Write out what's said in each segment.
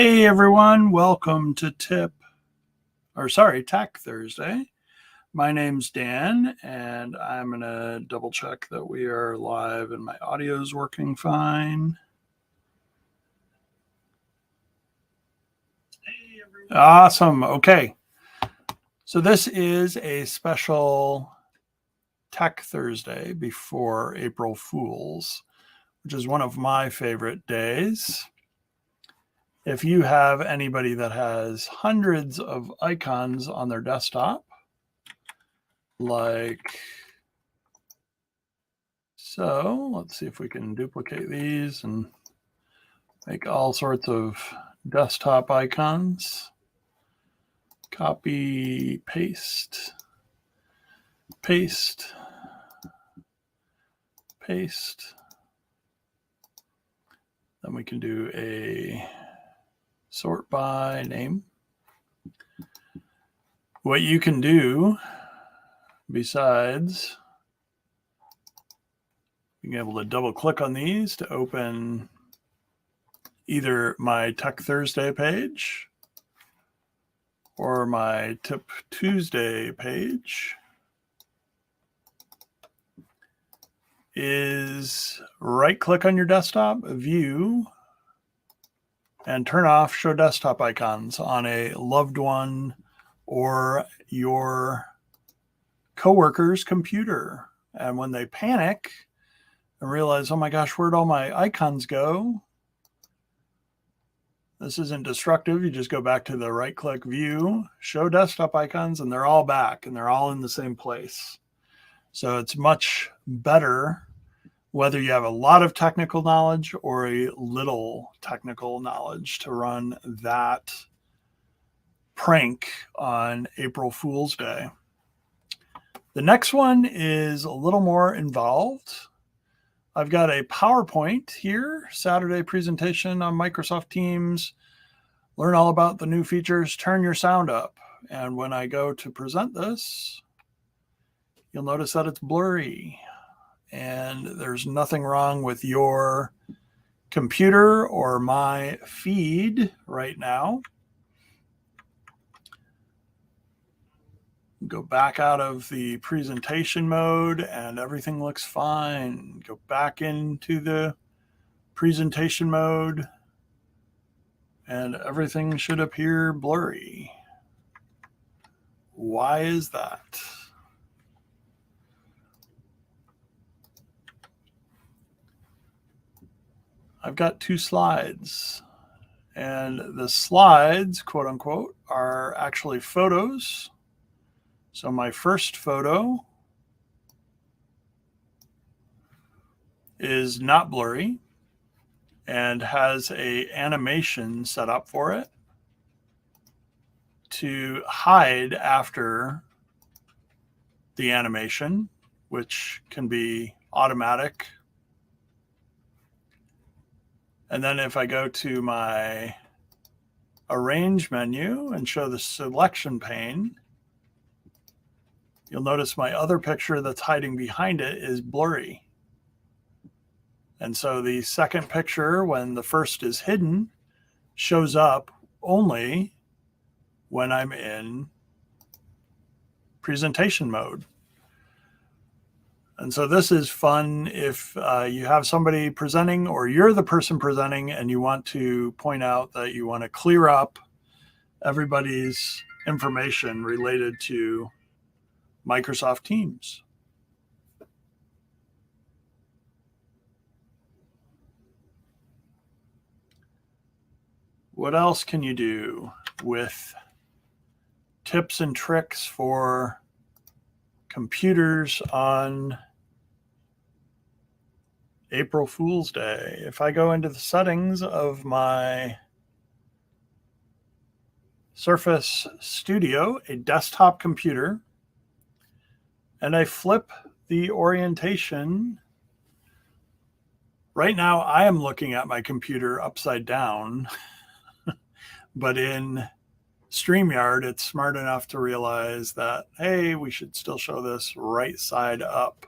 Hey everyone, welcome to Tech Thursday. My name's Dan, and I'm going to double check that we are live and my audio is working fine. Awesome. Okay. So this is a special Tech Thursday before April Fools, which is one of my favorite days. If you have anybody that has hundreds of icons on their desktop, like so, let's see if we can duplicate these and make all sorts of desktop icons. Copy, paste, paste, paste. Then we can do a sort by name. What you can do besides being able to double click on these to open either my Tech Thursday page or my Tip Tuesday page is right click on your desktop, view, and turn off show desktop icons on a loved one or your coworker's computer. And when they panic and realize, oh my gosh, where'd all my icons go? This isn't destructive. You just go back to the right click view, show desktop icons, and they're all back and they're all in the same place. So it's much better whether you have a lot of technical knowledge or a little technical knowledge to run that prank on April Fool's Day. The next one is a little more involved. I've got a PowerPoint here, Saturday presentation on Microsoft Teams. Learn all about the new features, turn your sound up. And when I go to present this, you'll notice that it's blurry. And there's nothing wrong with your computer or my feed right now. Go back out of the presentation mode and everything looks fine. Go back into the presentation mode and everything should appear blurry. Why is that? I've got two slides, and the slides, quote unquote, are actually photos. So my first photo is not blurry and has a animation set up for it to hide after the animation, which can be automatic. And then if I go to my Arrange menu and show the selection pane, you'll notice my other picture that's hiding behind it is blurry. And so the second picture, when the first is hidden, shows up only when I'm in presentation mode. And so this is fun if you have somebody presenting or you're the person presenting and you want to point out that you want to clear up everybody's information related to Microsoft Teams. What else can you do with tips and tricks for computers on April Fool's Day? If I go into the settings of my Surface Studio, a desktop computer, and I flip the orientation, right now I am looking at my computer upside down, but in StreamYard, it's smart enough to realize that, hey, we should still show this right side up.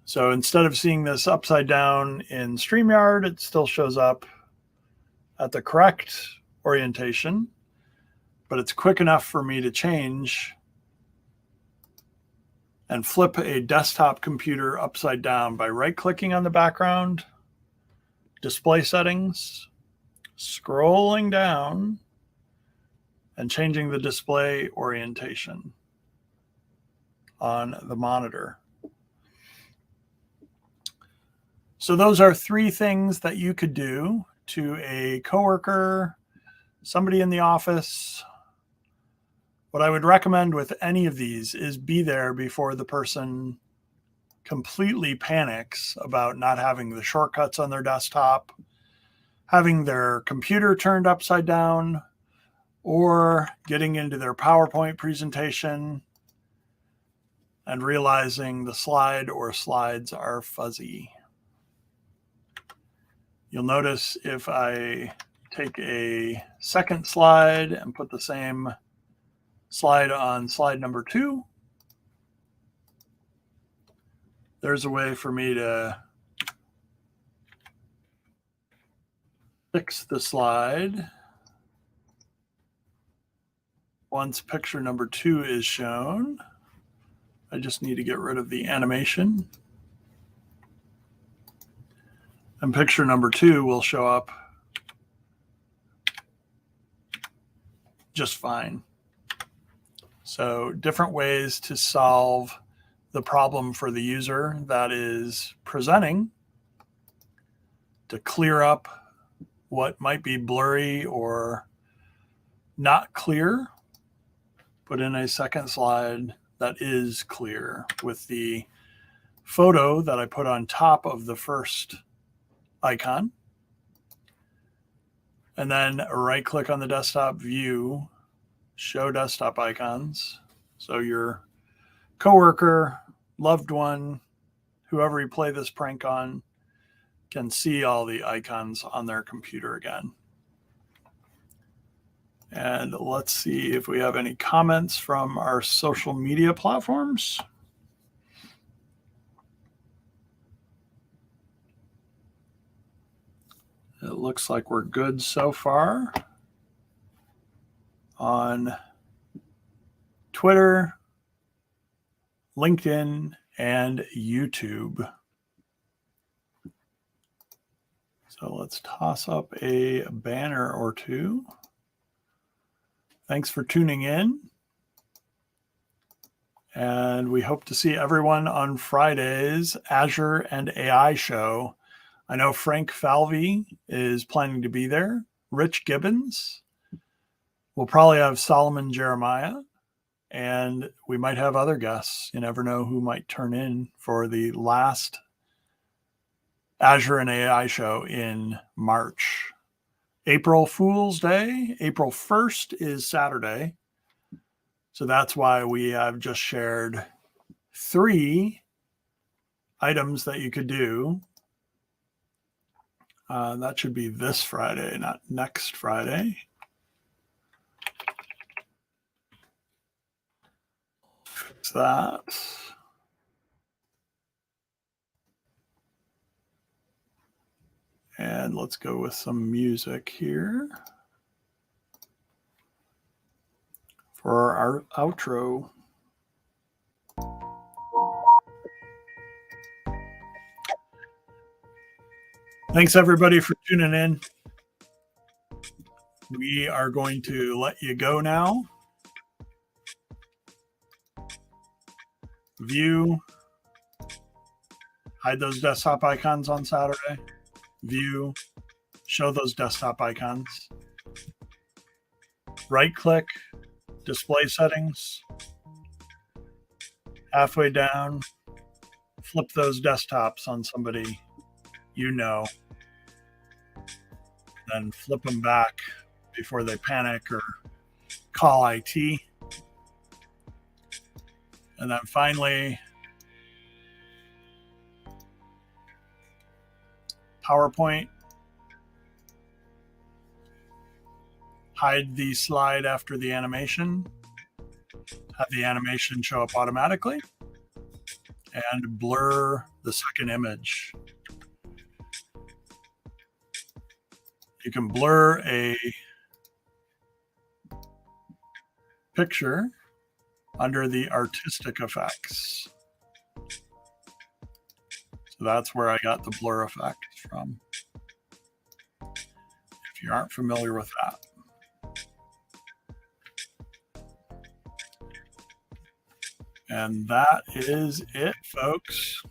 So instead of seeing this upside down in StreamYard, it still shows up at the correct orientation, but it's quick enough for me to change and flip a desktop computer upside down by right-clicking on the background, display settings, scrolling down, and changing the display orientation on the monitor. So those are 3 things that you could do to a coworker, somebody in the office. What I would recommend with any of these is be there before the person completely panics about not having the shortcuts on their desktop, having their computer turned upside down, or getting into their PowerPoint presentation and realizing the slide or slides are fuzzy. You'll notice if I take a second slide and put the same slide on slide number 2, there's a way for me to fix the slide once picture number 2 is shown. I just need to get rid of the animation. And picture number 2 will show up just fine. So different ways to solve the problem for the user that is presenting to clear up what might be blurry or not clear. Put in a second slide that is clear with the photo that I put on top of the first icon. And then right click on the desktop view, show desktop icons. So your coworker, loved one, whoever you play this prank on, can see all the icons on their computer again. And let's see if we have any comments from our social media platforms. It looks like we're good so far on Twitter, LinkedIn, and YouTube. So let's toss up a banner or 2. Thanks for tuning in. And we hope to see everyone on Friday's Azure and AI show. I know Frank Falvey is planning to be there. Rich Gibbons. We'll probably have Solomon Jeremiah. And we might have other guests. You never know who might turn in for the last Azure and AI show in March. April Fool's Day, April 1st is Saturday. So that's why we have just shared 3 items that you could do. That should be this Friday, not next Friday. Fix that. And let's go with some music here for our outro. Thanks everybody for tuning in. We are going to let you go now. View. Hide those desktop icons on Saturday. View. Show those desktop icons. Right click. Display settings. Halfway down. Flip those desktops on somebody you know. Then flip them back before they panic or call IT. And then finally, PowerPoint. Hide the slide after the animation. Have the animation show up automatically. And blur the second image. You can blur a picture under the artistic effects. So that's where I got the blur effect from, if you aren't familiar with that. And that is it, folks.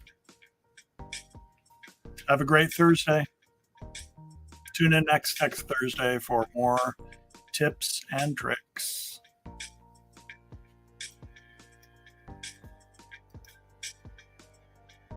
Have a great Thursday. Tune in next Thursday for more tips and tricks.